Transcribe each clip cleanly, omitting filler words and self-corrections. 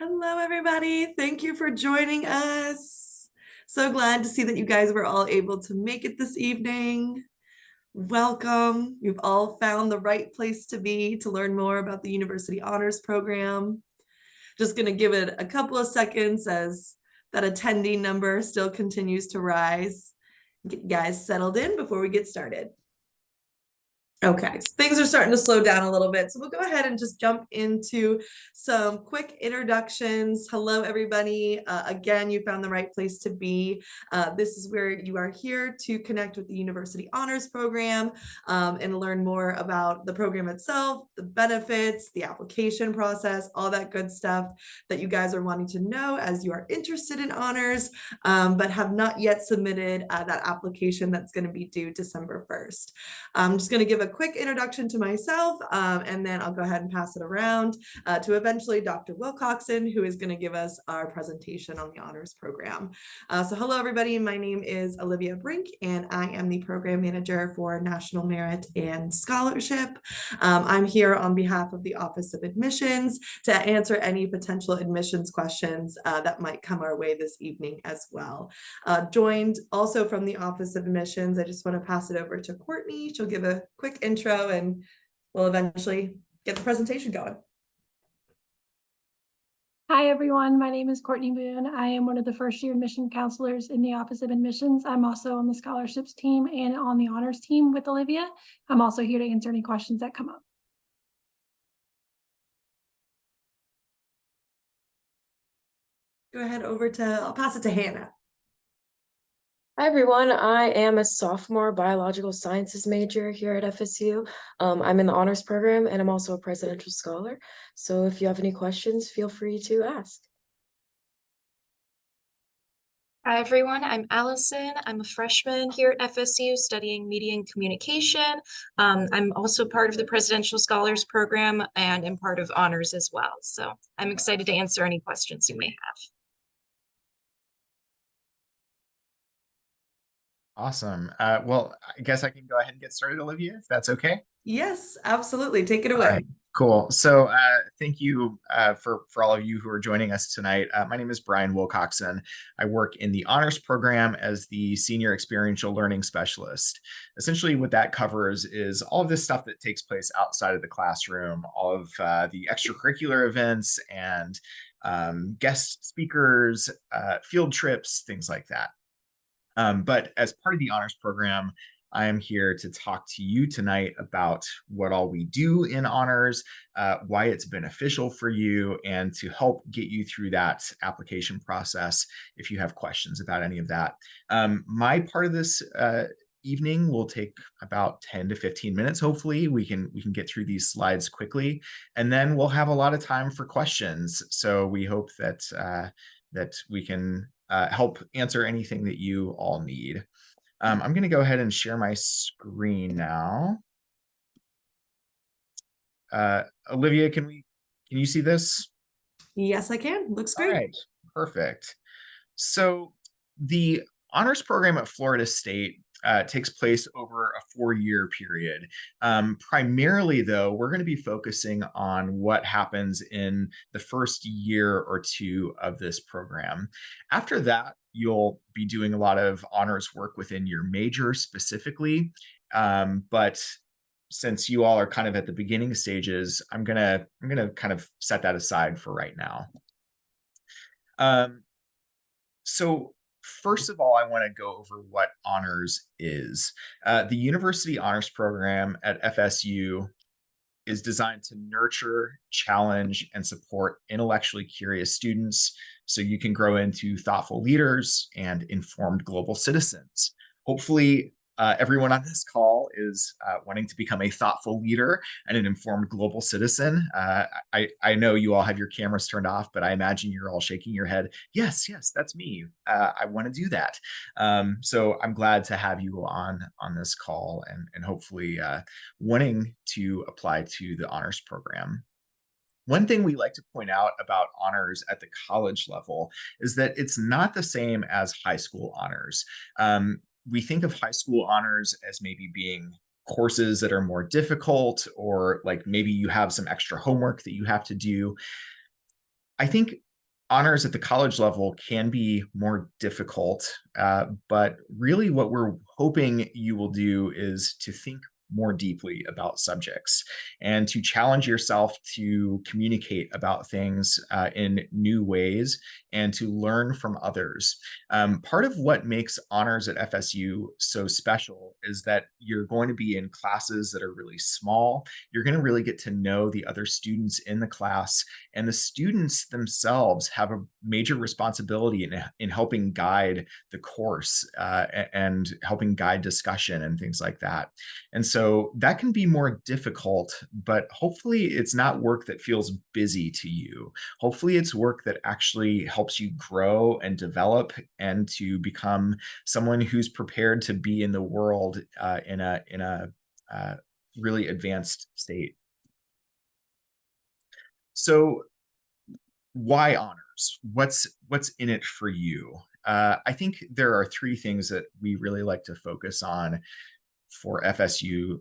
Hello, everybody. Thank you for joining us. So glad to see that you guys were all able to make it this evening. Welcome. You've all found the right place to be to learn more about the University Honors Program. Just going to give it a couple of seconds as that attendee number still continues to rise. Get you guys settled in before we get started. Okay, so things are starting to slow down a little bit. So we'll go ahead and just jump into some quick introductions. Hello, everybody. Again, you found the right place to be. This is where you are here to connect with the University Honors Program and learn more about the program itself, the benefits, the application process, all that good stuff that you guys are wanting to know as you are interested in honors, but have not yet submitted that application that's going to be due December 1st. I'm just going to give a quick introduction to myself, and then I'll go ahead and pass it around to eventually Dr. Wilcoxon, who is going to give us our presentation on the honors program. So hello, everybody. My name is Olivia Brink, and I am the program manager for National Merit and Scholarship. I'm here on behalf of the Office of Admissions to answer any potential admissions questions that might come our way this evening as well. Joined also from the Office of Admissions, I just want to pass it over to Courtney. She'll give a quick intro and we'll eventually get the presentation going. Hi, everyone. My name is Courtney Boone. I am one of the first-year admission counselors in the Office of Admissions. I'm also on the scholarships team and on the honors team with Olivia. I'm also here to answer any questions that come up. Go ahead I'll pass it to Hannah. Hi, everyone. I am a sophomore biological sciences major here at FSU. I'm in the honors program and I'm also a presidential scholar. So if you have any questions, feel free to ask. Hi, everyone. I'm Allison. I'm a freshman here at FSU studying media and communication. I'm also part of the Presidential Scholars Program and am part of honors as well. So I'm excited to answer any questions you may have. Awesome. Well, I guess I can go ahead and get started, Olivia, if that's okay. Yes, absolutely. Take it away. All right, cool. So thank you for all of you who are joining us tonight. My name is Brian Wilcoxon. I work in the honors program as the senior experiential learning specialist. Essentially what that covers is all of this stuff that takes place outside of the classroom, all of the extracurricular events and guest speakers, field trips, things like that. But as part of the honors program, I am here to talk to you tonight about what all we do in honors, why it's beneficial for you, and to help get you through that application process if you have questions about any of that. My part of this evening will take about 10 to 15 minutes. Hopefully we can get through these slides quickly, and then we'll have a lot of time for questions. So we hope that that we can help answer anything that you all need. I'm going to go ahead and share my screen now. Olivia, can you see this? Yes, I can. Looks great. All right, perfect. So the honors program at Florida State takes place over a 4-year period. Primarily, though, we're going to be focusing on what happens in the first year or two of this program. After that, you'll be doing a lot of honors work within your major specifically. But since you all are kind of at the beginning stages, I'm gonna kind of set that aside for right now. So first of all, I want to go over what honors is. The University Honors Program at FSU is designed to nurture, challenge, and support intellectually curious students so you can grow into thoughtful leaders and informed global citizens. Hopefully, everyone on this call is wanting to become a thoughtful leader and an informed global citizen. I know you all have your cameras turned off, but I imagine you're all shaking your head. Yes, that's me. I want to do that. So I'm glad to have you on this call and hopefully wanting to apply to the honors program. One thing we like to point out about honors at the college level is that it's not the same as high school honors. We think of high school honors as maybe being courses that are more difficult, or like maybe you have some extra homework that you have to do. I think honors at the college level can be more difficult, but really what we're hoping you will do is to think more deeply about subjects and to challenge yourself to communicate about things in new ways and to learn from others. Part of what makes honors at FSU so special is that you're going to be in classes that are really small. You're going to really get to know the other students in the class, and the students themselves have a major responsibility in helping guide the course and helping guide discussion and things like that. And so that can be more difficult, but hopefully it's not work that feels busy to you. Hopefully it's work that actually helps you grow and develop and to become someone who's prepared to be in the world in a really advanced state. So why honors? What's in it for you? I think there are three things that we really like to focus on for FSU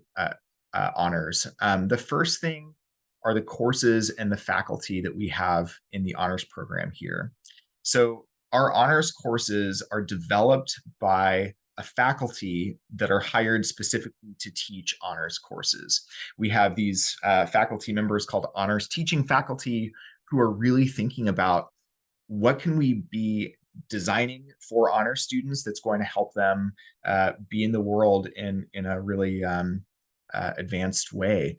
honors. The first thing are the courses and the faculty that we have in the honors program here. So our honors courses are developed by a faculty that are hired specifically to teach honors courses. We have these faculty members called honors teaching faculty who are really thinking about what can we be designing for honor students that's going to help them be in the world in a really advanced way.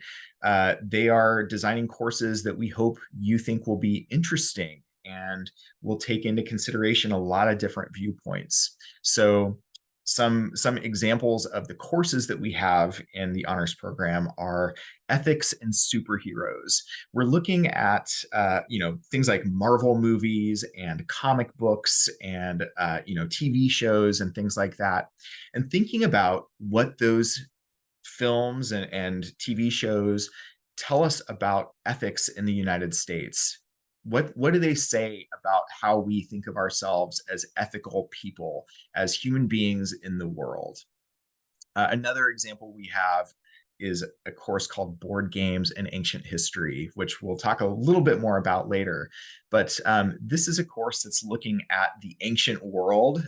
They are designing courses that we hope you think will be interesting and will take into consideration a lot of different viewpoints. So some examples of the courses that we have in the honors program are ethics and superheroes. We're looking at things like Marvel movies and comic books and TV shows and things like that, and thinking about what those films and TV shows tell us about ethics in the United States. What do they say about how we think of ourselves as ethical people, as human beings in the world? Another example we have is a course called Board Games and Ancient History, which we'll talk a little bit more about later. But this is a course that's looking at the ancient world,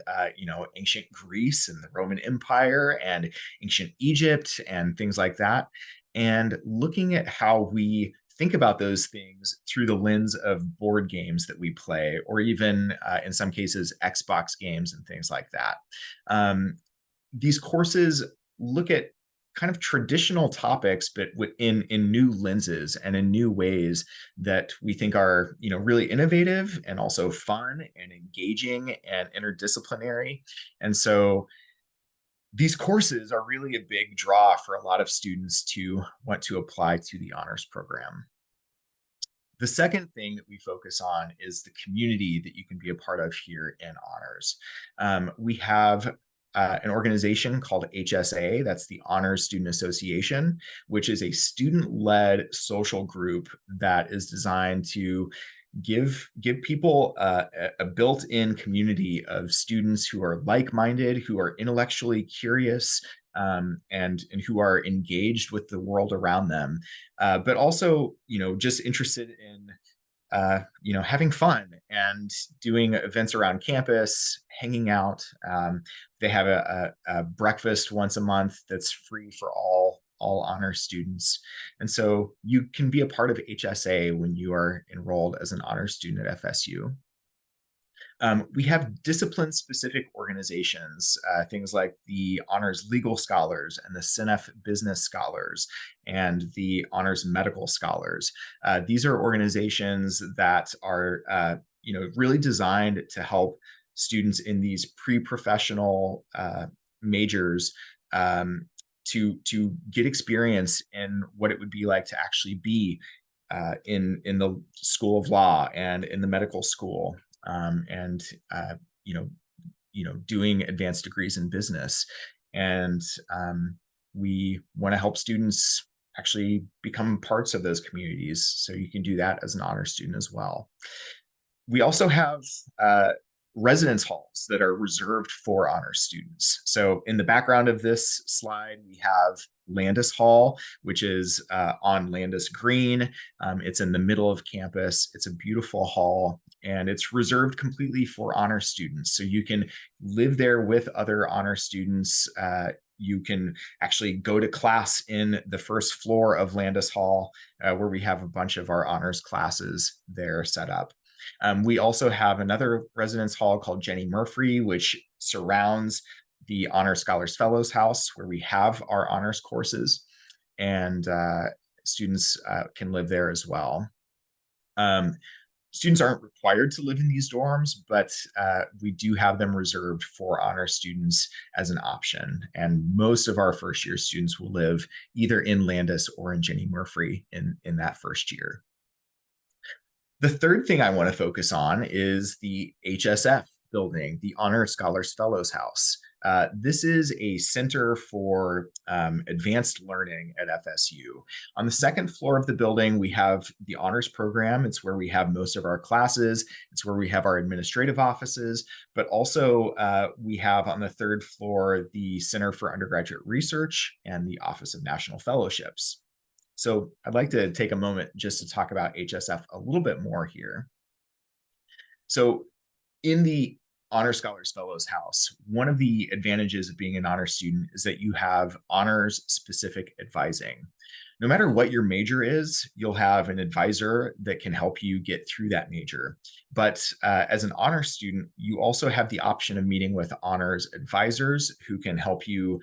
ancient Greece and the Roman Empire and ancient Egypt and things like that, and looking at how we think about those things through the lens of board games that we play, or even in some cases, Xbox games and things like that. These courses look at kind of traditional topics, but in new lenses and in new ways that we think are really innovative and also fun and engaging and interdisciplinary. And so these courses are really a big draw for a lot of students to want to apply to the honors program. The second thing that we focus on is the community that you can be a part of here in honors. We have an organization called HSA, that's the Honors Student Association, which is a student-led social group that is designed to give people a built-in community of students who are like-minded, who are intellectually curious, and who are engaged with the world around them, but also just interested in having fun and doing events around campus, hanging out. They have a breakfast once a month that's free for all honor students. And so you can be a part of HSA when you are enrolled as an honor student at FSU. We have discipline-specific organizations, things like the Honors Legal Scholars and the CNF Business Scholars and the Honors Medical Scholars. These are organizations that are really designed to help students in these pre-professional majors to get experience in what it would be like to actually be in the School of Law and in the medical school. Doing advanced degrees in business. And we want to help students actually become parts of those communities. So you can do that as an honor student as well. We also have residence halls that are reserved for honor students. So in the background of this slide, we have Landis Hall, which is on Landis Green. It's in the middle of campus. It's a beautiful hall, and it's reserved completely for honor students. So you can live there with other honor students. You can actually go to class in the first floor of Landis Hall, where we have a bunch of our honors classes there set up. We also have another residence hall called Jenny Murphy, which surrounds the Honor Scholars Fellows House, where we have our honors courses, and students can live there as well. Students aren't required to live in these dorms, but we do have them reserved for honor students as an option. And most of our first year students will live either in Landis or in Jenny Murphy in that first year. The third thing I want to focus on is the HSF building, the Honor Scholars Fellows House. This is a center for advanced learning at FSU. On the second floor of the building, we have the honors program. It's where we have most of our classes. It's where we have our administrative offices, but also we have on the third floor the Center for Undergraduate Research and the Office of National Fellowships. So I'd like to take a moment just to talk about HSF a little bit more here. So in the Honor Scholars Fellows House, one of the advantages of being an honor student is that you have honors specific advising. No matter what your major is, you'll have an advisor that can help you get through that major. But as an honor student, you also have the option of meeting with honors advisors who can help you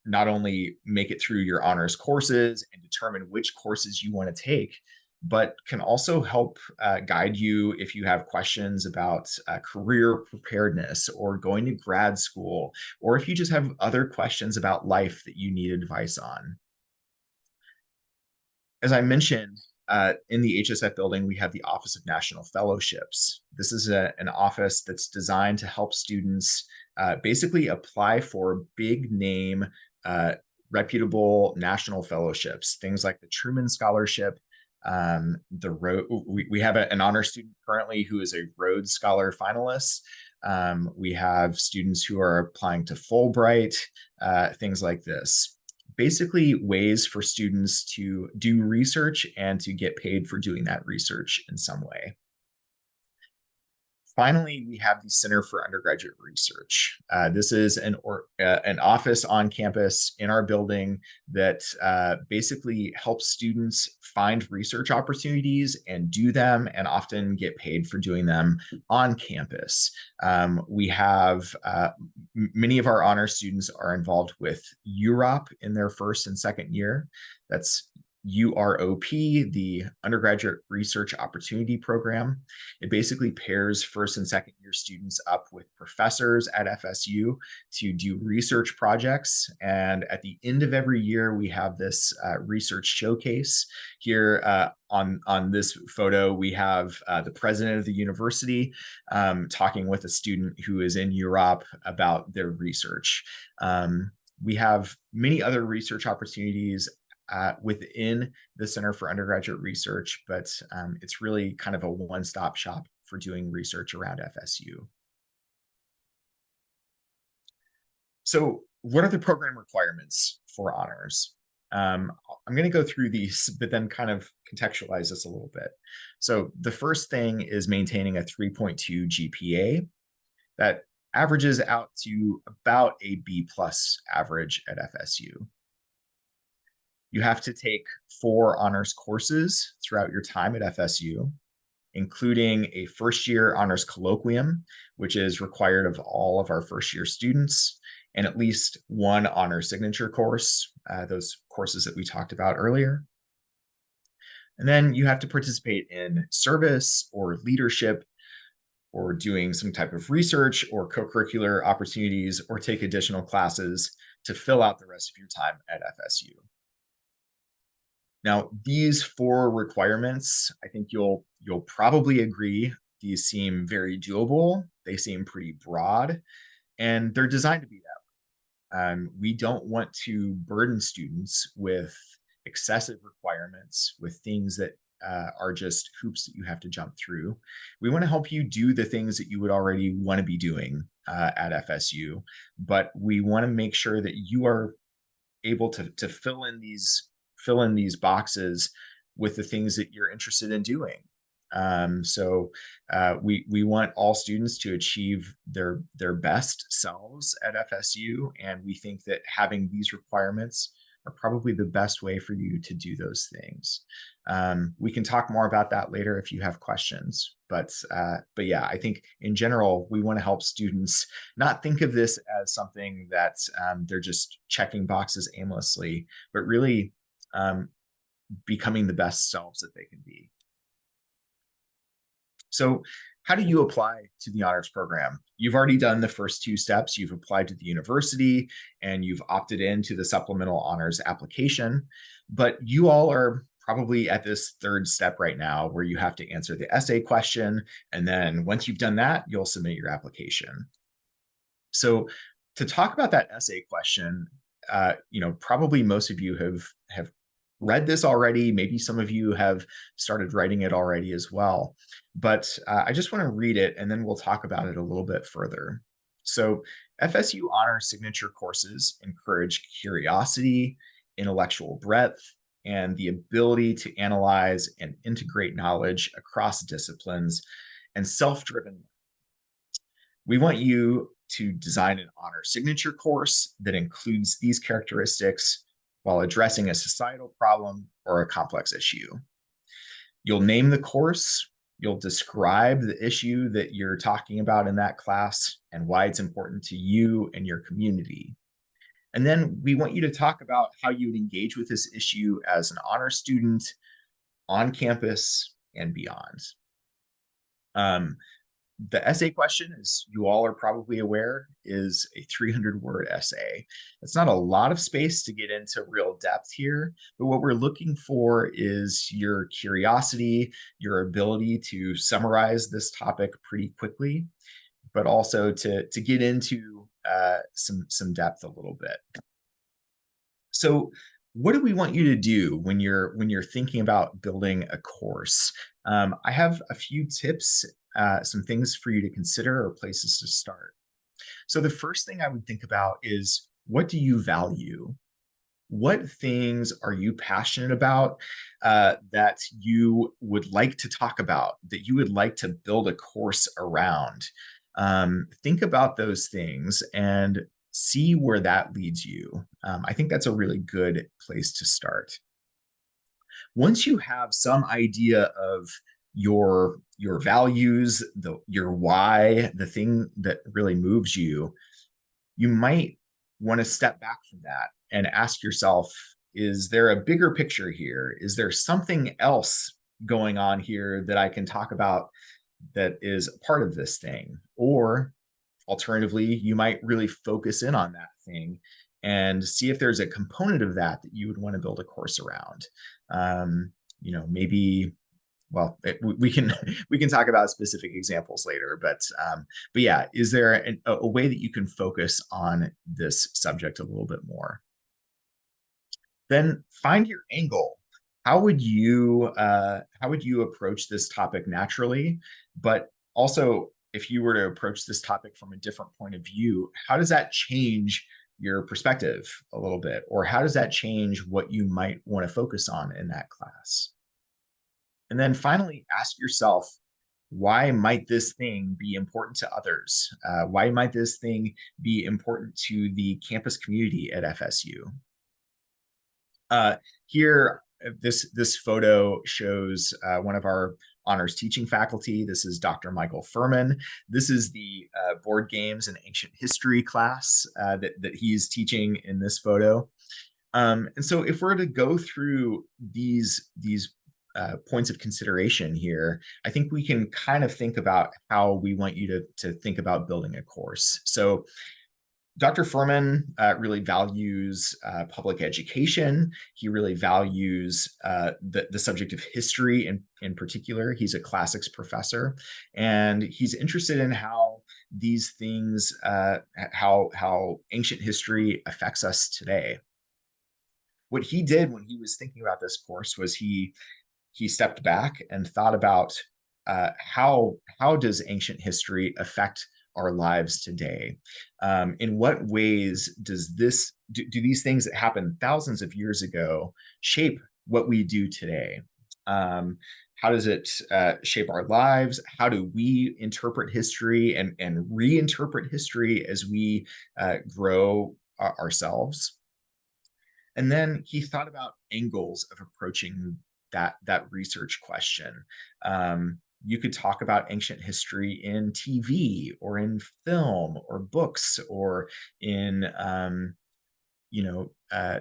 not only make it through your honors courses and determine which courses you want to take, but can also help guide you if you have questions about career preparedness or going to grad school, or if you just have other questions about life that you need advice on. As I mentioned, in the HSF building, we have the Office of National Fellowships. This is an office that's designed to help students basically apply for big name, reputable national fellowships, things like the Truman Scholarship. We have an honor student currently who is a Rhodes Scholar finalist. We have students who are applying to Fulbright, things like this. Basically ways for students to do research and to get paid for doing that research in some way. Finally, we have the Center for Undergraduate Research. This is an office on campus in our building that basically helps students find research opportunities and do them, and often get paid for doing them on campus. We have many of our honor students are involved with UROP in their first and second year. That's UROP, the Undergraduate Research Opportunity Program. It basically pairs first and second year students up with professors at FSU to do research projects. And at the end of every year, we have this research showcase. Here on this photo, we have the president of the university talking with a student who is in Europe about their research. We have many other research opportunities within the Center for Undergraduate Research, but it's really kind of a one-stop shop for doing research around FSU. So what are the program requirements for honors? I'm going to go through these, but then kind of contextualize this a little bit. So the first thing is maintaining a 3.2 GPA. That averages out to about a B+ average at FSU. You have to take 4 honors courses throughout your time at FSU, including a first-year honors colloquium, which is required of all of our first-year students, and at least 1 honor signature course, those courses that we talked about earlier. And then you have to participate in service or leadership, or doing some type of research or co-curricular opportunities, or take additional classes to fill out the rest of your time at FSU. Now, these 4 requirements, I think you'll probably agree, these seem very doable. They seem pretty broad, and they're designed to be that. We don't want to burden students with excessive requirements, with things that are just hoops that you have to jump through. We want to help you do the things that you would already want to be doing at FSU, but we want to make sure that you are able to fill in these boxes with the things that you're interested in doing. So we want all students to achieve their best selves at FSU, and we think that having these requirements are probably the best way for you to do those things. We can talk more about that later if you have questions, but yeah, I think in general, we want to help students not think of this as something that they're just checking boxes aimlessly, but really becoming the best selves that they can be. So how do you apply to the honors program? You've already done the first two steps. You've applied to the university and you've opted into the supplemental honors application, but you all are probably at this third step right now where you have to answer the essay question. And then once you've done that, you'll submit your application. So to talk about that essay question, probably most of you have read this already. Maybe some of you have started writing it already as well. But I just want to read it and then we'll talk about it a little bit further. So FSU Honors Signature courses encourage curiosity, intellectual breadth, and the ability to analyze and integrate knowledge across disciplines and self-driven. We want you to design an honor signature course that includes these characteristics while addressing a societal problem or a complex issue. You'll name the course, you'll describe the issue that you're talking about in that class and why it's important to you and your community. And then we want you to talk about how you would engage with this issue as an honor student on campus and beyond. The essay question, as you all are probably aware, is a 300-word essay. It's not a lot of space to get into real depth here, but what we're looking for is your curiosity, your ability to summarize this topic pretty quickly, but also to get into some depth a little bit. So what do we want you to do when you're thinking about building a course? I have a few tips, some things for you to consider or places to start. So the first thing I would think about is, what do you value? What things are you passionate about that you would like to talk about, that you would like to build a course around? Think about those things and see where that leads you. I think that's a really good place to start. Once you have some idea of your values, your why, the thing that really moves you, you might want to step back from that and ask yourself, is there a bigger picture here? Is there something else going on here that I can talk about that is a part of this thing? Or alternatively, you might really focus in on that thing and see if there's a component of that that you would want to build a course around. Maybe, well, we can talk about specific examples later, but yeah, is there a way that you can focus on this subject a little bit more? Then find your angle. How would you approach this topic naturally, but also, if you were to approach this topic from a different point of view, how does that change your perspective a little bit? Or how does that change what you might want to focus on in that class? And then finally, ask yourself, why might this thing be important to others? Why might this thing be important to the campus community at FSU? Here, this photo shows one of our honors teaching faculty. This is Dr. Michael Furman. This is the board games and ancient history class that he's teaching in this photo. And so if we're to go through these points of consideration here, I think we can kind of think about how we want you to think about building a course. So Dr. Furman really values public education. He really values the subject of history in particular. He's a classics professor, and he's interested in how these things, how ancient history affects us today. What he did when he was thinking about this course was he stepped back and thought about how does ancient history affect our lives today? In what ways does do these things that happened thousands of years ago shape what we do today? How does it shape our lives? How do we interpret history and reinterpret history as we grow ourselves? And then he thought about angles of approaching that research question. You could talk about ancient history in TV or in film or books or in in a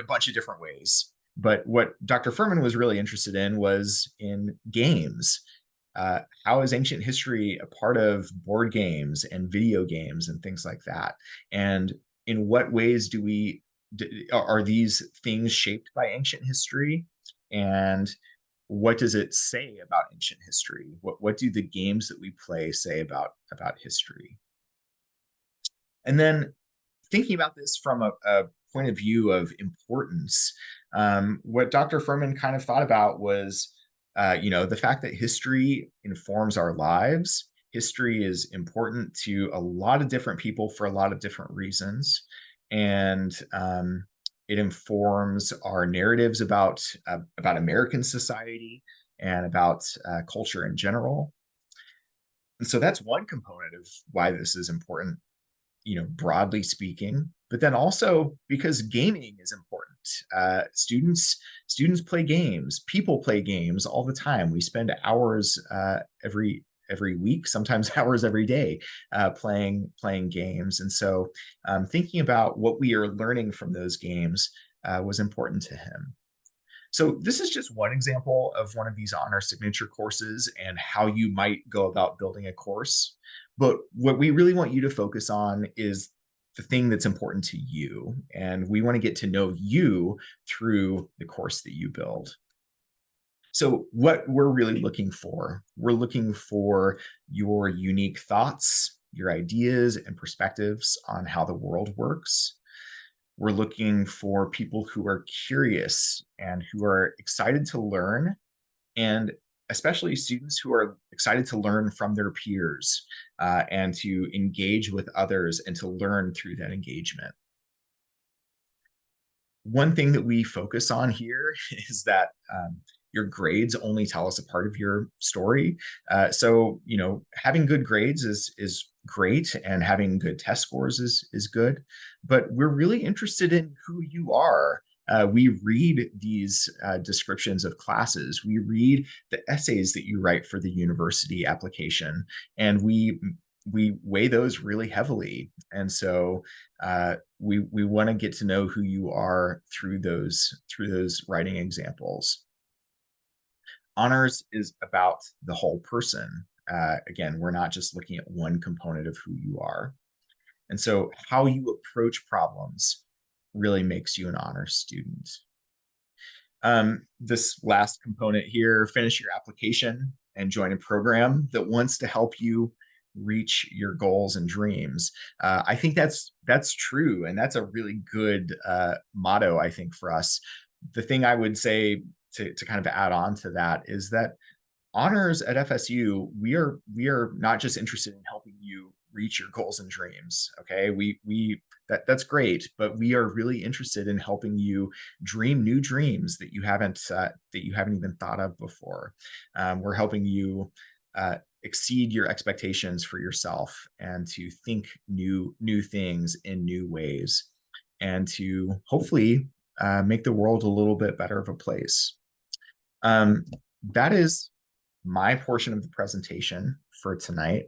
bunch of different ways. But what Dr. Furman was really interested in was in games. How is ancient history a part of board games and video games and things like that? And in what ways are these things shaped by ancient history? And what does it say about ancient history? What do the games that we play say about history? And then thinking about this from a point of view of importance, what Dr. Furman kind of thought about was, the fact that history informs our lives. History is important to a lot of different people for a lot of different reasons. And it informs our narratives about American society and about culture in general. And so that's one component of why this is important, broadly speaking, but then also because gaming is important. Students play games, people play games all the time. We spend hours every week, sometimes hours every day, playing games. And so thinking about what we are learning from those games was important to him. So this is just one example of one of these honor signature courses and how you might go about building a course. But what we really want you to focus on is the thing that's important to you. And we want to get to know you through the course that you build. So what we're really looking for, we're looking for your unique thoughts, your ideas and perspectives on how the world works. We're looking for people who are curious and who are excited to learn, and especially students who are excited to learn from their peers and to engage with others and to learn through that engagement. One thing that we focus on here is that your grades only tell us a part of your story. So, having good grades is great, and having good test scores is good, but we're really interested in who you are. We read these descriptions of classes. We read the essays that you write for the university application, and we weigh those really heavily. And so we want to get to know who you are through those writing examples. Honors is about the whole person. Again, we're not just looking at one component of who you are. And so how you approach problems really makes you an honors student. This last component here, finish your application and join a program that wants to help you reach your goals and dreams. I think that's true, and that's a really good motto, I think, for us. The thing I would say to kind of add on to that is that honors at FSU, we are not just interested in helping you reach your goals and dreams. Okay, that's great, but we are really interested in helping you dream new dreams that you haven't even thought of before. We're helping you exceed your expectations for yourself and to think new things in new ways, and to hopefully make the world a little bit better of a place. That is my portion of the presentation for tonight.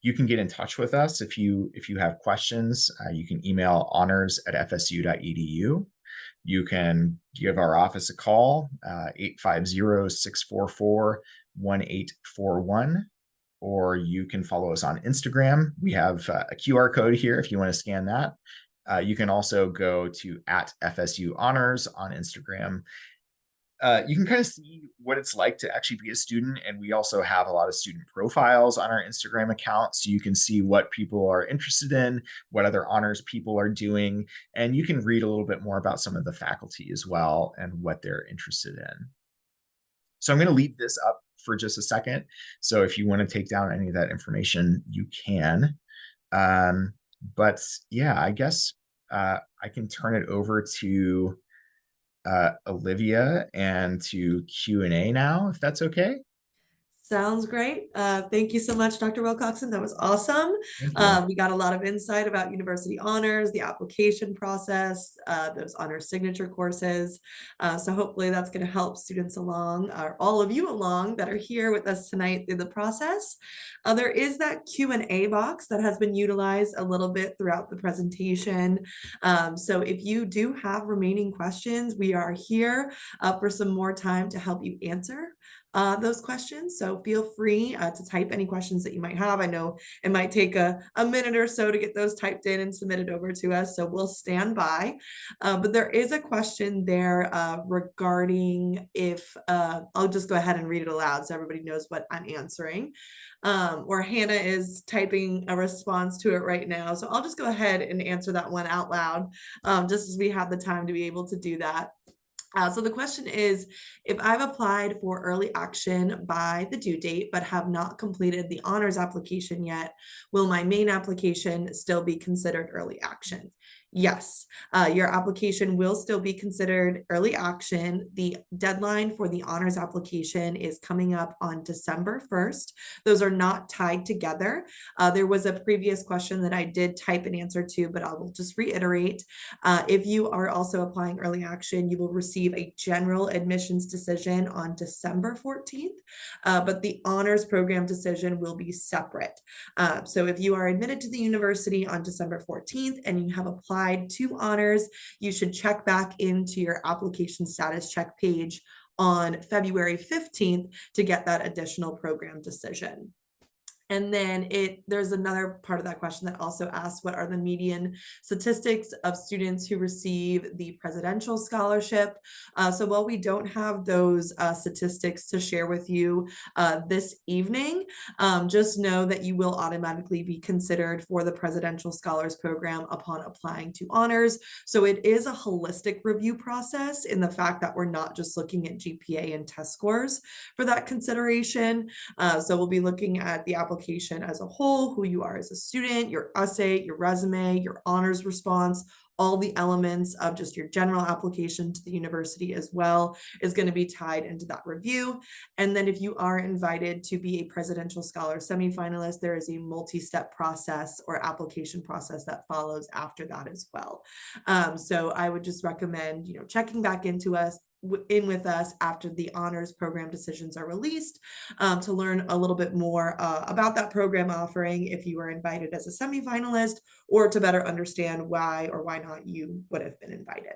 You can get in touch with us if you have questions. You can email honors@fsu.edu. You can give our office a call, 850-644-1841, or you can follow us on Instagram. We have a QR code here if you want to scan that. You can also go to @FSU Honors on Instagram. You can kind of see what it's like to actually be a student. And we also have a lot of student profiles on our Instagram account. So you can see what people are interested in, what other honors people are doing. And you can read a little bit more about some of the faculty as well and what they're interested in. So I'm going to leave this up for just a second. So if you want to take down any of that information, you can. But yeah, I guess I can turn it over to Olivia and to Q&A now, if that's okay. Sounds great. Thank you so much, Dr. Wilcoxon. That was awesome. Thank you. We got a lot of insight about university honors, the application process, those honor signature courses. So hopefully that's going to help students along, or all of you along that are here with us tonight through the process. There is that Q&A box that has been utilized a little bit throughout the presentation. So if you do have remaining questions, we are here for some more time to help you answer those questions. So feel free to type any questions that you might have. I know it might take a minute or so to get those typed in and submitted over to us, so we'll stand by. But there is a question there regarding if, I'll just go ahead and read it aloud so everybody knows what I'm answering. Or Hannah is typing a response to it right now. So I'll just go ahead and answer that one out loud, just as we have the time to be able to do that. So the question is, if I've applied for early action by the due date, but have not completed the honors application yet, will my main application still be considered early action? Yes, your application will still be considered early action. The deadline for the honors application is coming up on December 1st. Those are not tied together. There was a previous question that I did type an answer to, but I will just reiterate. If you are also applying early action, you will receive a general admissions decision on December 14th, but the honors program decision will be separate. So if you are admitted to the university on December 14th and you have applied to honors, you should check back into your application status check page on February 15th to get that additional program decision. And then there's another part of that question that also asks, what are the median statistics of students who receive the presidential scholarship? So while we don't have those statistics to share with you this evening, just know that you will automatically be considered for the Presidential Scholars Program upon applying to honors. So it is a holistic review process in the fact that we're not just looking at GPA and test scores for that consideration. So we'll be looking at the application as a whole, who you are as a student, your essay, your resume, your honors response, all the elements of just your general application to the university as well is going to be tied into that review. And then if you are invited to be a Presidential Scholar semifinalist, there is a multi-step process or application process that follows after that as well. So I would just recommend, checking back into us with us after the honors program decisions are released to learn a little bit more about that program offering if you were invited as a semifinalist, or to better understand why or why not you would have been invited.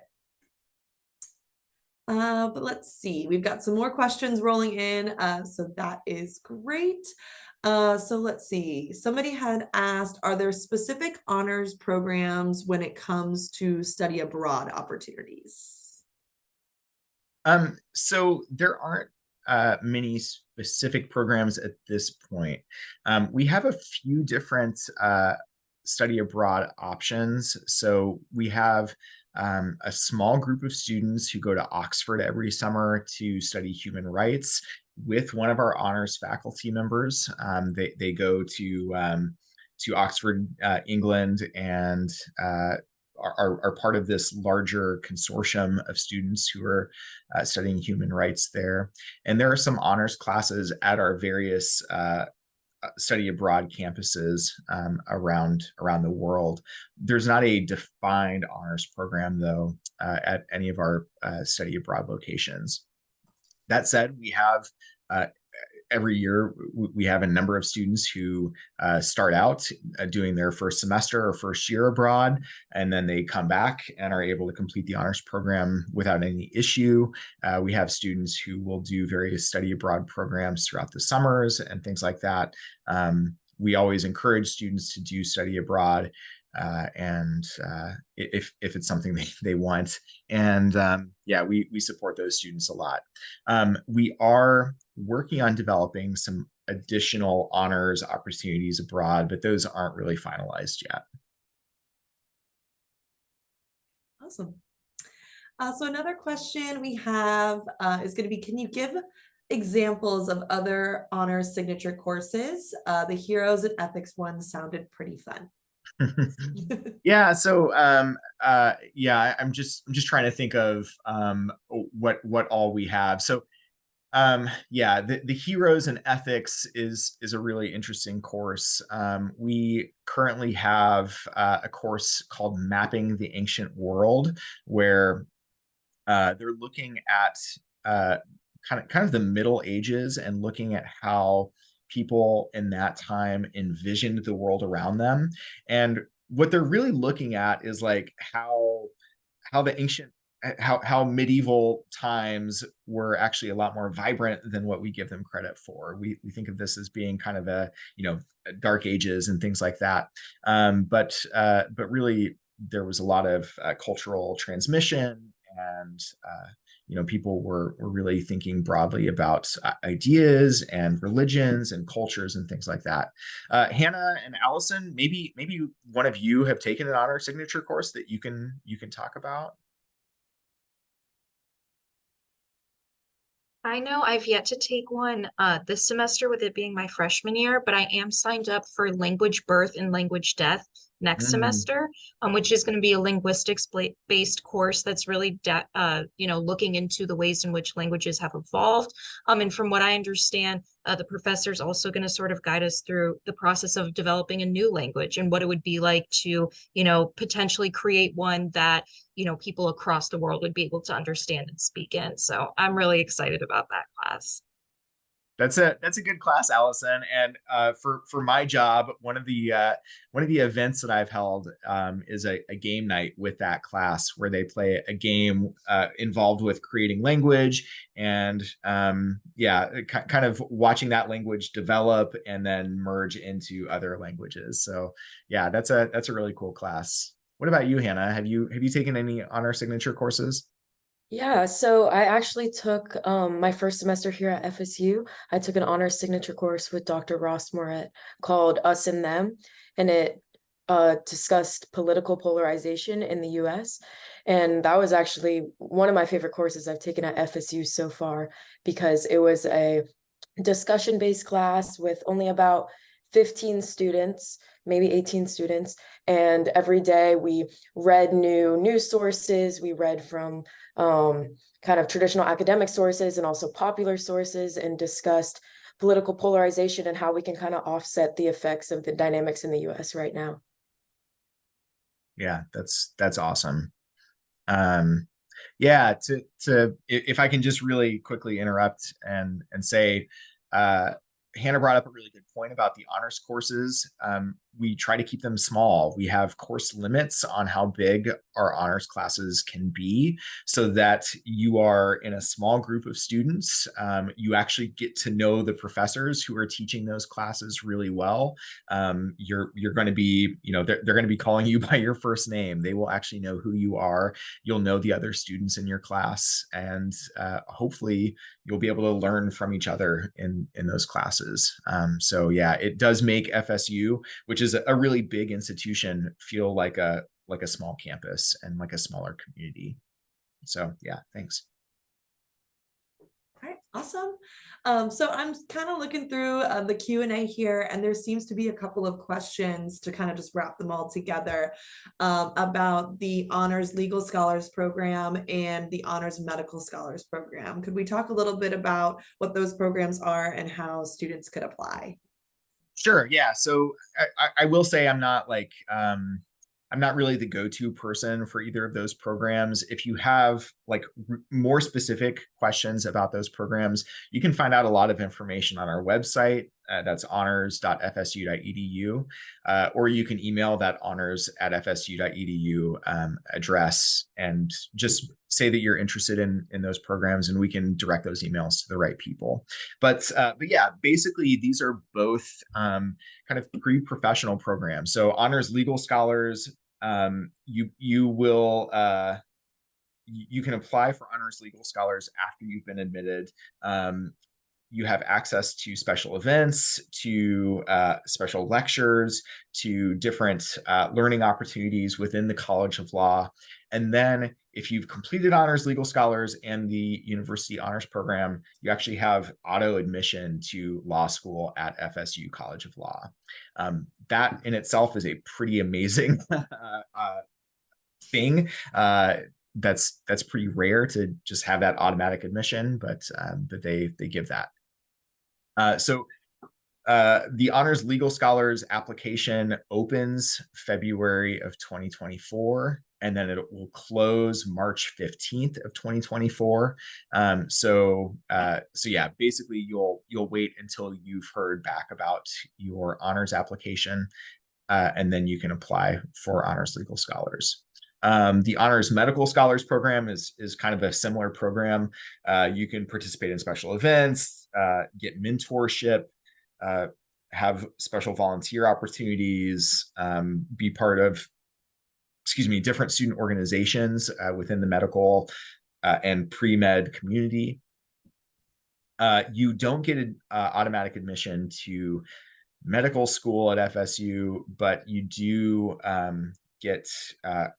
But let's see, we've got some more questions rolling in, so that is great. So let's see, somebody had asked, are there specific honors programs when it comes to study abroad opportunities? So there aren't many specific programs at this point. We have a few different study abroad options. So we have a small group of students who go to Oxford every summer to study human rights with one of our honors faculty members. They go to Oxford, England, and are part of this larger consortium of students who are studying human rights there. And there are some honors classes at our various study abroad campuses around the world. There's not a defined honors program, though, at any of our study abroad locations. That said, we have every year, we have a number of students who start out doing their first semester or first year abroad, and then they come back and are able to complete the honors program without any issue. We have students who will do various study abroad programs throughout the summers and things like that. We always encourage students to do study abroad, and if it's something they want. And yeah, we support those students a lot. We are working on developing some additional honors opportunities abroad, but those aren't really finalized yet. Awesome. So another question we have is going to be, can you give examples of other honors signature courses. The Heroes and Ethics one sounded pretty fun. Yeah, so yeah, I'm just trying to think of what all we have. So yeah, the Heroes and Ethics is a really interesting course. We currently have a course called Mapping the Ancient World, where they're looking at kind of the Middle Ages and looking at how people in that time envisioned the world around them. And what they're really looking at is like how the ancient how medieval times were actually a lot more vibrant than what we give them credit for. We think of this as being kind of a, dark ages and things like that. But really there was a lot of cultural transmission, and people were really thinking broadly about ideas and religions and cultures and things like that. Hannah and Allison, maybe one of you have taken an honor signature course that you can talk about. I know I've yet to take one this semester with it being my freshman year, but I am signed up for language birth and language death next Mm. semester, which is going to be a linguistics based course that's really looking into the ways in which languages have evolved. And from what I understand, the professor is also going to sort of guide us through the process of developing a new language and what it would be like to, potentially create one that people across the world would be able to understand and speak in. So I'm really excited about that class. That's a good class, Allison. And for my job, one of the events that I've held is a game night with that class, where they play a game involved with creating language, and yeah, kind of watching that language develop and then merge into other languages. So yeah, that's a really cool class. What about you, Hannah? Have you taken any honor signature courses? Yeah, so I actually took my first semester here at FSU. I took an honors signature course with Dr. Ross Moret called Us and Them, and it discussed political polarization in the US. And that was actually one of my favorite courses I've taken at FSU so far, because it was a discussion-based class with only about 15 students, maybe 18 students. And every day we read new news sources. We read from kind of traditional academic sources and also popular sources, and discussed political polarization and how we can kind of offset the effects of the dynamics in the US right now. Yeah, that's awesome. Yeah, if I can just really quickly interrupt and say, uh, Hannah brought up a really good point about the honors courses. We try to keep them small. We have course limits on how big our honors classes can be, so that you are in a small group of students. You actually get to know the professors who are teaching those classes really well. You're going to be, they're going to be calling you by your first name. They will actually know who you are. You'll know the other students in your class, and hopefully you'll be able to learn from each other in those classes. So yeah, it does make FSU, which is a really big institution, feel like a small campus and like a smaller community. So yeah, thanks. All right, awesome. So I'm kind of looking through the Q&A here, and there seems to be a couple of questions to kind of just wrap them all together about the Honors Legal Scholars Program and the Honors Medical Scholars Program. Could we talk a little bit about what those programs are and how students could apply? Sure. Yeah. So I will say I'm not I'm not really the go-to person for either of those programs. If you have like more specific questions about those programs, you can find out a lot of information on our website. That's honors.fsu.edu, or you can email that honors@fsu.edu address and just say that you're interested in those programs, and we can direct those emails to the right people. But yeah, basically these are both kind of pre-professional programs. So honors legal scholars, you will you can apply for honors legal scholars after you've been admitted. you have access to special events, to special lectures, to different learning opportunities within the College of Law. And then if you've completed Honors Legal Scholars and the University Honors Program, you actually have auto admission to law school at FSU College of Law. That in itself is a pretty amazing thing. That's pretty rare to just have that automatic admission, but they give that. So the Honors Legal Scholars application opens February of 2024, and then it will close March 15th of 2024. So yeah, basically you'll wait until you've heard back about your honors application, and then you can apply for Honors Legal Scholars. The Honors Medical Scholars Program is kind of a similar program. You can participate in special events, get mentorship, have special volunteer opportunities, be part of, different student organizations within the medical and pre-med community. You don't get an automatic admission to medical school at FSU, but you do get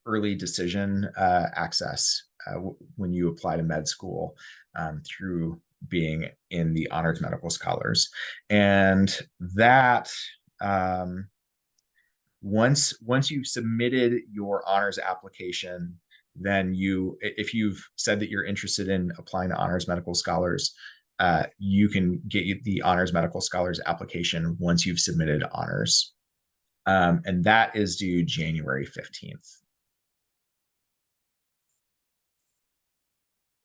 early decision access when you apply to med school through being in the Honors Medical Scholars. And that once you've submitted your honors application, then if you've said that you're interested in applying to Honors Medical Scholars, you can get the Honors Medical Scholars application once you've submitted honors. And that is due January 15th.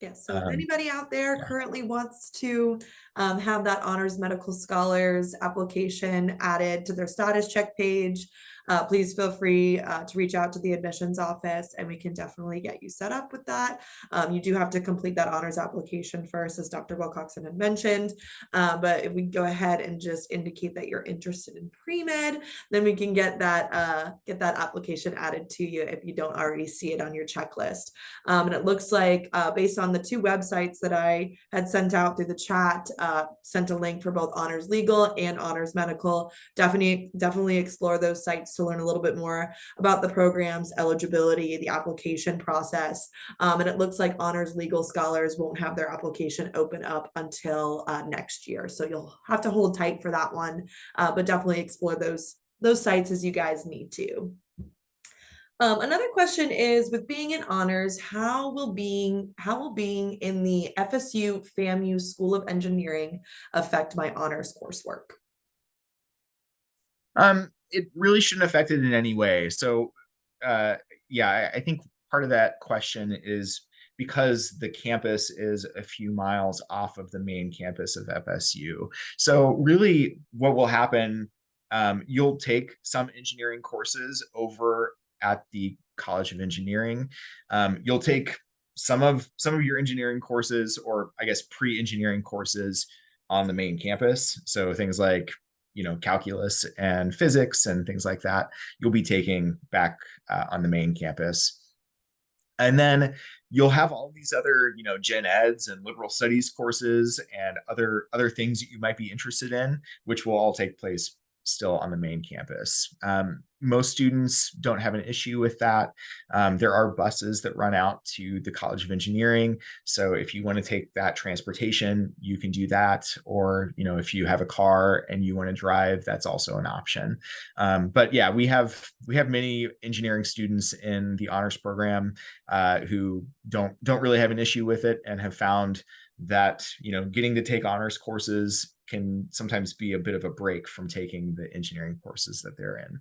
Yeah, so if anybody out there currently wants to have that Honors Medical Scholars application added to their status check page, please feel free to reach out to the admissions office and we can definitely get you set up with that. You do have to complete that honors application first, as Dr. Wilcoxon had mentioned. But if we go ahead and just indicate that you're interested in pre-med, then we can get that application added to you if you don't already see it on your checklist. And it looks like based on the two websites that I had sent out through the chat, sent a link for both Honors Legal and Honors Medical. Definitely explore those sites to learn a little bit more about the program's eligibility, the application process. And it looks like Honors Legal Scholars won't have their application open up until next year. So you'll have to hold tight for that one, but definitely explore those sites as you guys need to. Another question is, with being in honors, how will being in the FSU FAMU School of Engineering affect my honors coursework? It really shouldn't affect it in any way. So yeah, I think part of that question is because the campus is a few miles off of the main campus of FSU. So really what will happen, you'll take some engineering courses over at the College of Engineering. You'll take some of your engineering courses, or I guess pre-engineering courses, on the main campus. So things like, calculus and physics and things like that, you'll be taking back on the main campus. And then you'll have all these other, gen eds and liberal studies courses and other things that you might be interested in, which will all take place still on the main campus. Most students don't have an issue with that. There are buses that run out to the College of Engineering. So if you want to take that transportation, you can do that. Or, if you have a car and you want to drive, that's also an option. But yeah, we have many engineering students in the honors program who don't really have an issue with it, and have found that, getting to take honors courses can sometimes be a bit of a break from taking the engineering courses that they're in.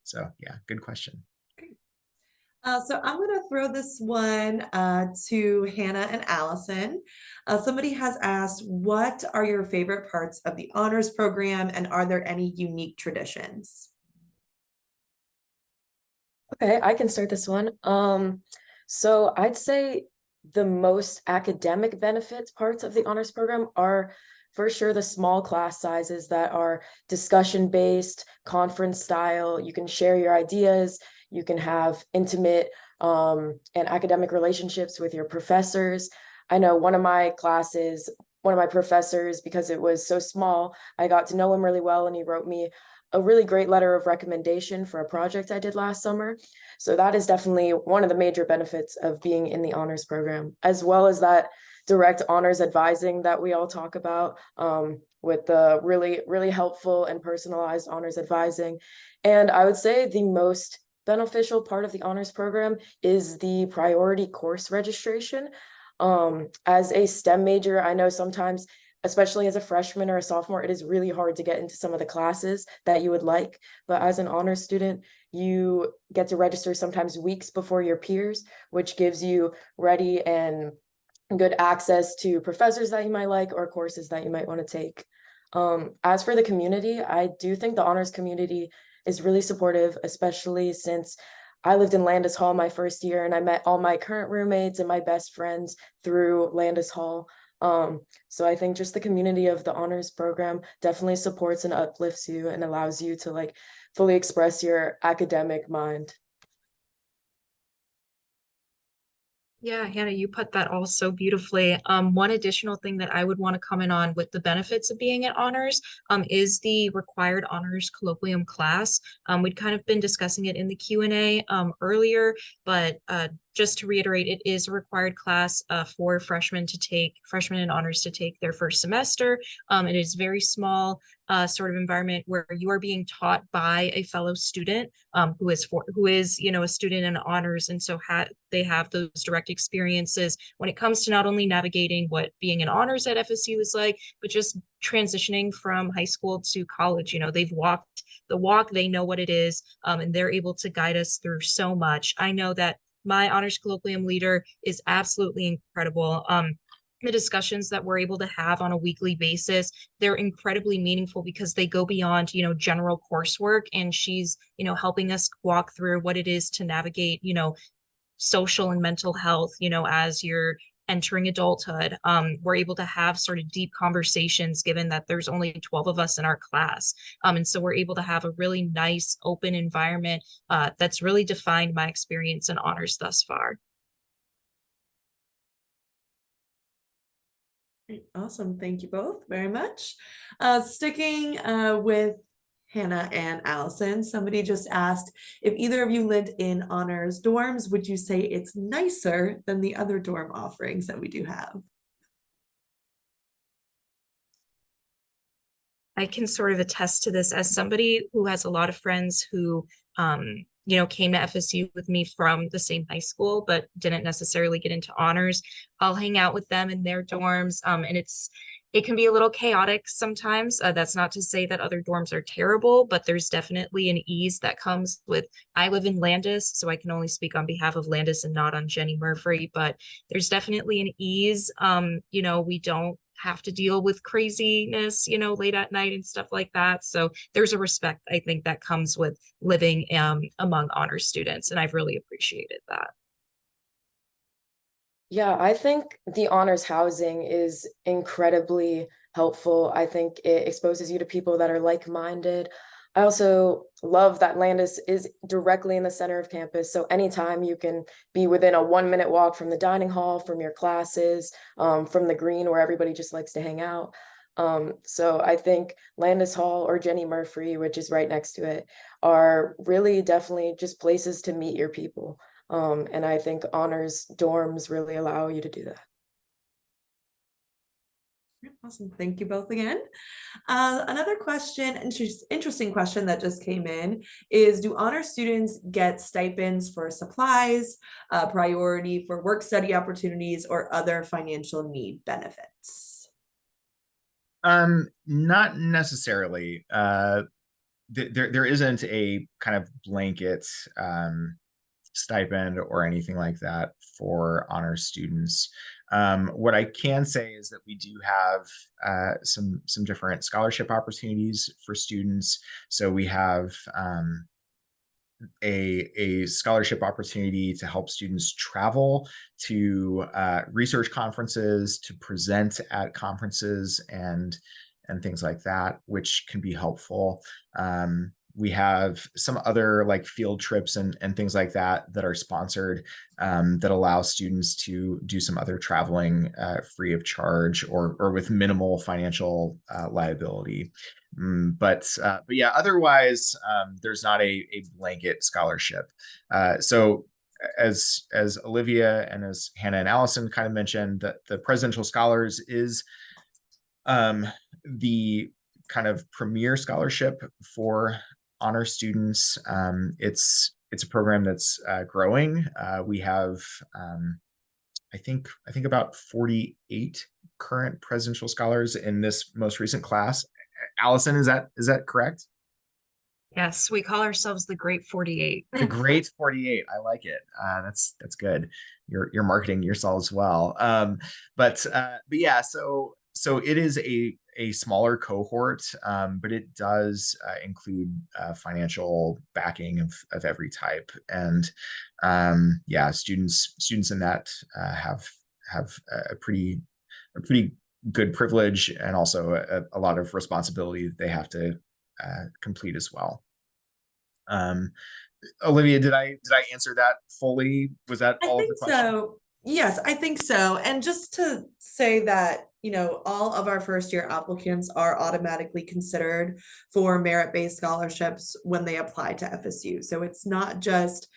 So yeah, good question. Great. So I'm going to throw this one to Hannah and Allison. Somebody has asked, what are your favorite parts of the honors program, and are there any unique traditions? Okay, I can start this one. So I'd say the most academic benefits parts of the honors program are for sure the small class sizes that are discussion based, conference style. You can share your ideas, you can have intimate and academic relationships with your professors. I know one of my classes, one of my professors, because it was so small, I got to know him really well, and he wrote me a really great letter of recommendation for a project I did last summer. So that is definitely one of the major benefits of being in the honors program, as well as that direct honors advising that we all talk about, with the really, really helpful and personalized honors advising. And I would say the most beneficial part of the honors program is the priority course registration. As a STEM major, I know sometimes, especially as a freshman or a sophomore, it is really hard to get into some of the classes that you would like. But as an honors student, you get to register sometimes weeks before your peers, which gives you ready and good access to professors that you might like or courses that you might want to take. As for the community, I do think the honors community is really supportive, especially since I lived in Landis Hall my first year, and I met all my current roommates and my best friends through Landis Hall. So I think just the community of the honors program definitely supports and uplifts you and allows you to like fully express your academic mind. Yeah, Hannah, you put that all so beautifully. One additional thing that I would want to comment on with the benefits of being at honors is the required honors colloquium class. We'd kind of been discussing it in the Q&A earlier, but just to reiterate, it is a required class for freshmen and honors to take their first semester. It is very small sort of environment where you are being taught by a fellow student who is a student in honors, and so they have those direct experiences when it comes to not only navigating what being in honors at FSU is like, but just transitioning from high school to college. They've walked the walk, they know what it is, and they're able to guide us through so much. I know that my honors colloquium leader is absolutely incredible. The discussions that we're able to have on a weekly basis, they're incredibly meaningful because they go beyond, general coursework, and she's, helping us walk through what it is to navigate, social and mental health, as you're entering adulthood. We're able to have sort of deep conversations given that there's only 12 of us in our class. And so we're able to have a really nice open environment that's really defined my experience in honors thus far. Awesome. Thank you both very much. Sticking with Hannah and Allison, somebody just asked, if either of you lived in honors dorms, would you say it's nicer than the other dorm offerings that we do have? I can sort of attest to this as somebody who has a lot of friends who, came to FSU with me from the same high school, but didn't necessarily get into honors. I'll hang out with them in their dorms, and it can be a little chaotic sometimes. That's not to say that other dorms are terrible, but there's definitely an ease that comes with. I live in Landis, so I can only speak on behalf of Landis and not on Jenny Murphy, but there's definitely an ease. We don't have to deal with craziness, late at night and stuff like that. So there's a respect, I think, that comes with living among honor students, and I've really appreciated that. Yeah, I think the honors housing is incredibly helpful. I think it exposes you to people that are like-minded. I also love that Landis is directly in the center of campus. So anytime you can be within a 1-minute walk from the dining hall, from your classes, from the green where everybody just likes to hang out. So I think Landis Hall or Jenny Murphy, which is right next to it, are really definitely just places to meet your people. And I think honors dorms really allow you to do that. Awesome. Thank you both again. Another question, interesting question that just came in is, do honor students get stipends for supplies, priority for work study opportunities, or other financial need benefits? Not necessarily. There isn't a kind of blanket stipend or anything like that for honor students. What I can say is that we do have some different scholarship opportunities for students. So we have a scholarship opportunity to help students travel to research conferences, to present at conferences and things like that, which can be helpful. We have some other like field trips and things like that that are sponsored, that allow students to do some other traveling free of charge or with minimal financial liability. But yeah, otherwise, there's not a blanket scholarship. So as Olivia and as Hannah and Allison kind of mentioned, that the Presidential Scholars is the kind of premier scholarship for honor students. It's a program that's growing. We have I think about 48 current Presidential Scholars in this most recent class. Allison, is that correct? Yes, we call ourselves the Great 48. The Great 48. I like it. That's good. You're marketing yourselves well. But yeah, so it is a smaller cohort, but it does include financial backing of every type. And yeah, students in that have a pretty good privilege and also a lot of responsibility that they have to complete as well. Olivia, did I answer that fully? Was that I all of think the question? so. Yes, I think so. And just to say that, all of our first year applicants are automatically considered for merit-based scholarships when they apply to FSU. So it's not just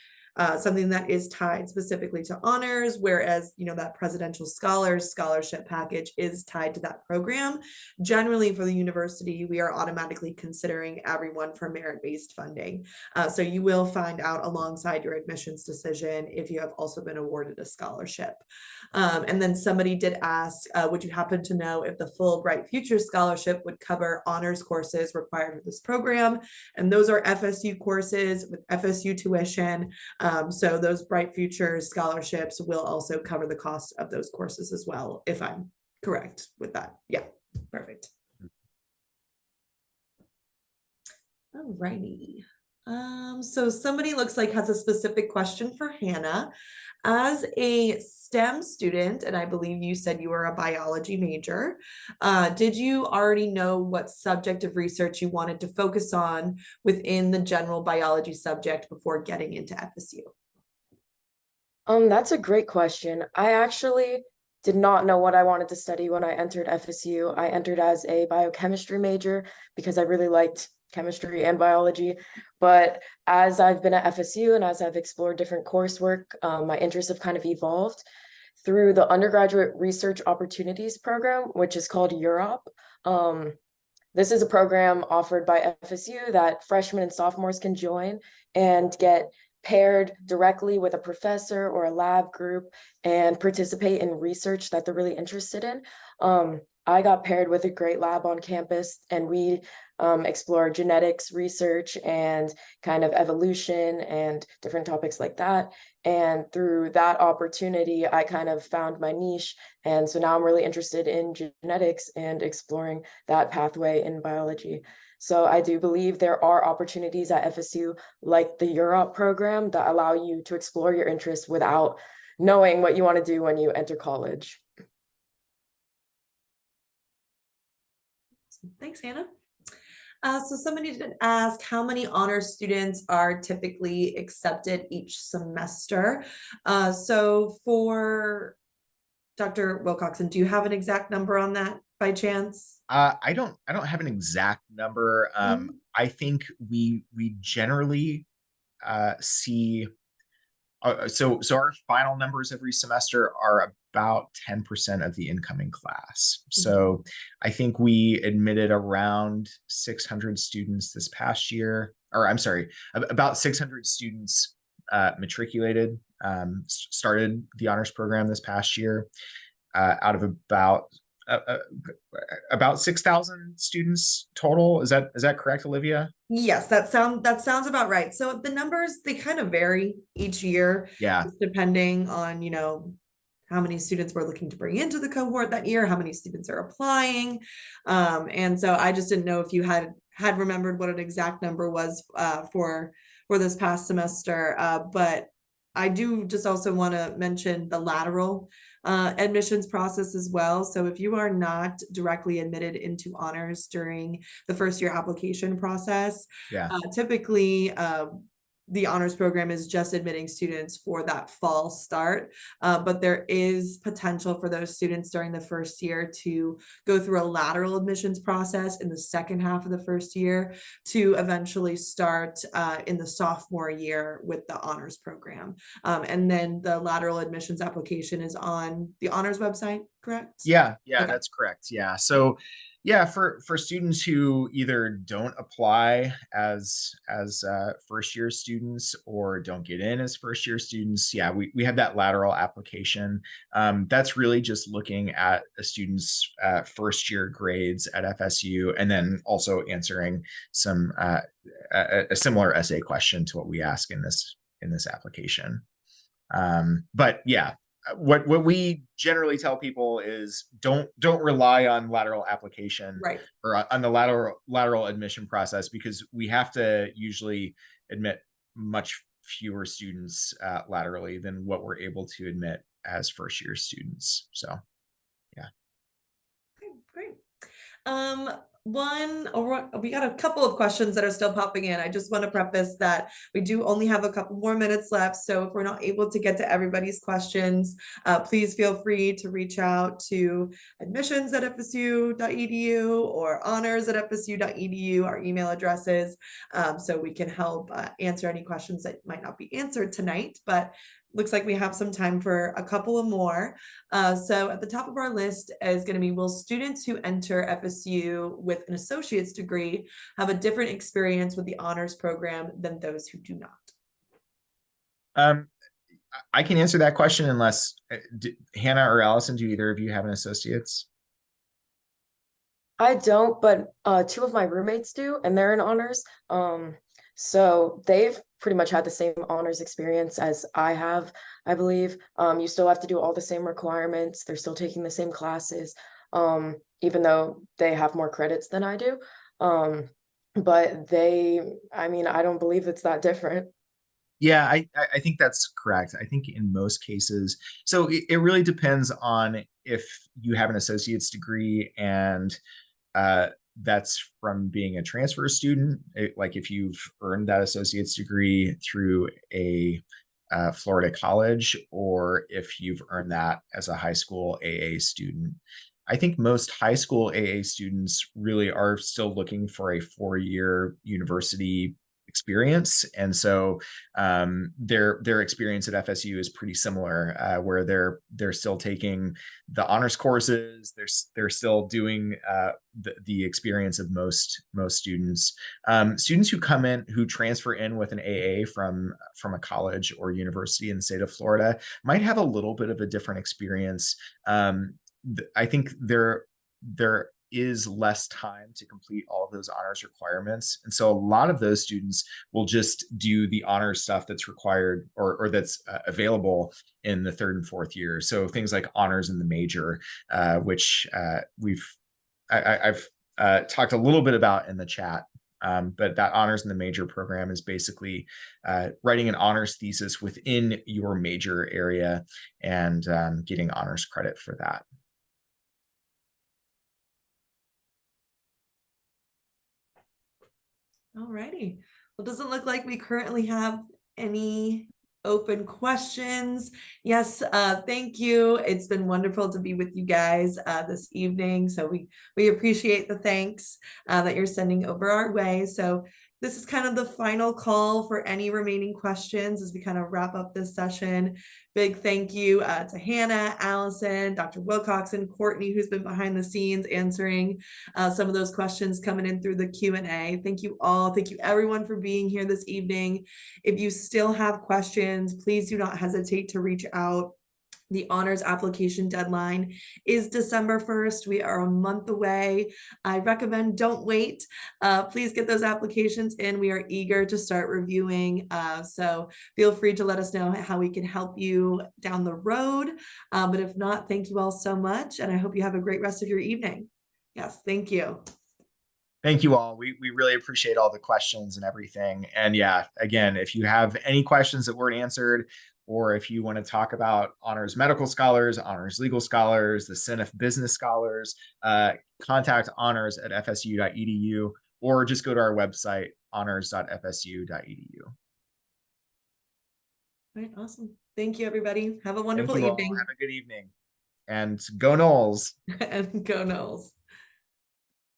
something that is tied specifically to honors, whereas, that Presidential Scholars Scholarship package is tied to that program. Generally, for the university, we are automatically considering everyone for merit-based funding. So you will find out alongside your admissions decision if you have also been awarded a scholarship. And then somebody did ask, would you happen to know if the full Bright Future Scholarship would cover honors courses required for this program? And those are FSU courses with FSU tuition. So those Bright Future scholarships will also cover the cost of those courses as well, if I'm correct with that. Yeah, perfect. All righty. So somebody looks like has a specific question for Hannah. As a STEM student, and I believe you said you were a biology major, did you already know what subject of research you wanted to focus on within the general biology subject before getting into FSU? That's a great question. I actually did not know what I wanted to study when I entered FSU. I entered as a biochemistry major because I really liked chemistry and biology. But as I've been at FSU and as I've explored different coursework, my interests have kind of evolved through the undergraduate research opportunities program, which is called UROP. This is a program offered by FSU that freshmen and sophomores can join and get paired directly with a professor or a lab group and participate in research that they're really interested in. I got paired with a great lab on campus, and we explore genetics research and kind of evolution and different topics like that. And through that opportunity, I kind of found my niche. And so now I'm really interested in genetics and exploring that pathway in biology. So I do believe there are opportunities at FSU like the UROP program that allow you to explore your interests without knowing what you want to do when you enter college. Thanks, Hannah. So somebody did ask how many honor students are typically accepted each semester. So for Dr. Wilcoxon, do you have an exact number on that by chance? I don't have an exact number. I think we generally see so our final numbers every semester are about 10% of the incoming class. So I think we admitted around 600 students this past year, or I'm sorry, about 600 students matriculated, started the honors program this past year, out of about 6,000 students total. Is that correct, Olivia? Yes, that sounds about right. So the numbers, they kind of vary each year, Yeah. just depending on, how many students we're looking to bring into the cohort that year, how many students are applying. And so I just didn't know if you had remembered what an exact number was for this past semester. But I do just also want to mention the lateral admissions process as well. So if you are not directly admitted into honors during the first year application process, Yeah. typically the honors program is just admitting students for that fall start, but there is potential for those students during the first year to go through a lateral admissions process in the second half of the first year to eventually start in the sophomore year with the honors program. And then the lateral admissions application is on the honors website, correct? Yeah, Okay. that's correct. Yeah. So yeah, for students who either don't apply as first year students or don't get in as first year students, yeah, we have that lateral application. That's really just looking at a student's first year grades at FSU, and then also answering some a similar essay question to what we ask in this application. But yeah, what we generally tell people is don't rely on lateral application, Right. or on the lateral admission process, because we have to usually admit much fewer students laterally than what we're able to admit as first year students. So yeah. Okay, great. We got a couple of questions that are still popping in. I just want to preface that we do only have a couple more minutes left. So if we're not able to get to everybody's questions, please feel free to reach out to admissions@fsu.edu or honors@fsu.edu, our email addresses, so we can help answer any questions that might not be answered tonight. But looks like we have some time for a couple of more. So at the top of our list is going to be, will students who enter FSU with an associate's degree have a different experience with the honors program than those who do not? I can answer that question unless Hannah or Allison, do either of you have an associate's? I don't, but two of my roommates do, and they're in honors. So they've pretty much had the same honors experience as I have, I believe. You still have to do all the same requirements. They're still taking the same classes, even though they have more credits than I do. But I mean, I don't believe it's that different. Yeah, I think that's correct. I think in most cases, so it really depends on if you have an associate's degree and that's from being a transfer student, like if you've earned that associate's degree through a Florida college, or if you've earned that as a high school AA student. I think most high school AA students really are still looking for a 4-year university experience, and so their experience at FSU is pretty similar, where they're still taking the honors courses. They're still doing the experience of most students. Students who transfer in with an AA from a college or university in the state of Florida might have a little bit of a different experience. I think there is less time to complete all of those honors requirements. And so a lot of those students will just do the honors stuff that's required or that's available in the 3rd and 4th year. So things like honors in the major, which I've talked a little bit about in the chat. But that honors in the major program is basically writing an honors thesis within your major area and getting honors credit for that. Alrighty. Well, it doesn't look like we currently have any open questions. Yes, thank you. It's been wonderful to be with you guys this evening. So we appreciate the thanks that you're sending over our way. So this is kind of the final call for any remaining questions as we kind of wrap up this session. Big thank you to Hannah, Allison, Dr. Wilcoxon, Courtney, who's been behind the scenes answering some of those questions coming in through the Q&A. Thank you all. Thank you everyone for being here this evening. If you still have questions, please do not hesitate to reach out. The honors application deadline is December 1st. We are a month away. I recommend don't wait. Please get those applications in. We are eager to start reviewing. So feel free to let us know how we can help you down the road. But if not, thank you all so much. And I hope you have a great rest of your evening. Yes, thank you. Thank you all. We really appreciate all the questions and everything. And yeah, again, if you have any questions that weren't answered, or if you want to talk about honors medical scholars, honors legal scholars, the CNF business scholars, contact honors@fsu.edu, or just go to our website, honors.fsu.edu. All right, awesome. Thank you, everybody. Have a Thank wonderful you all. evening. Have a good evening. And go Knowles. And go Knowles.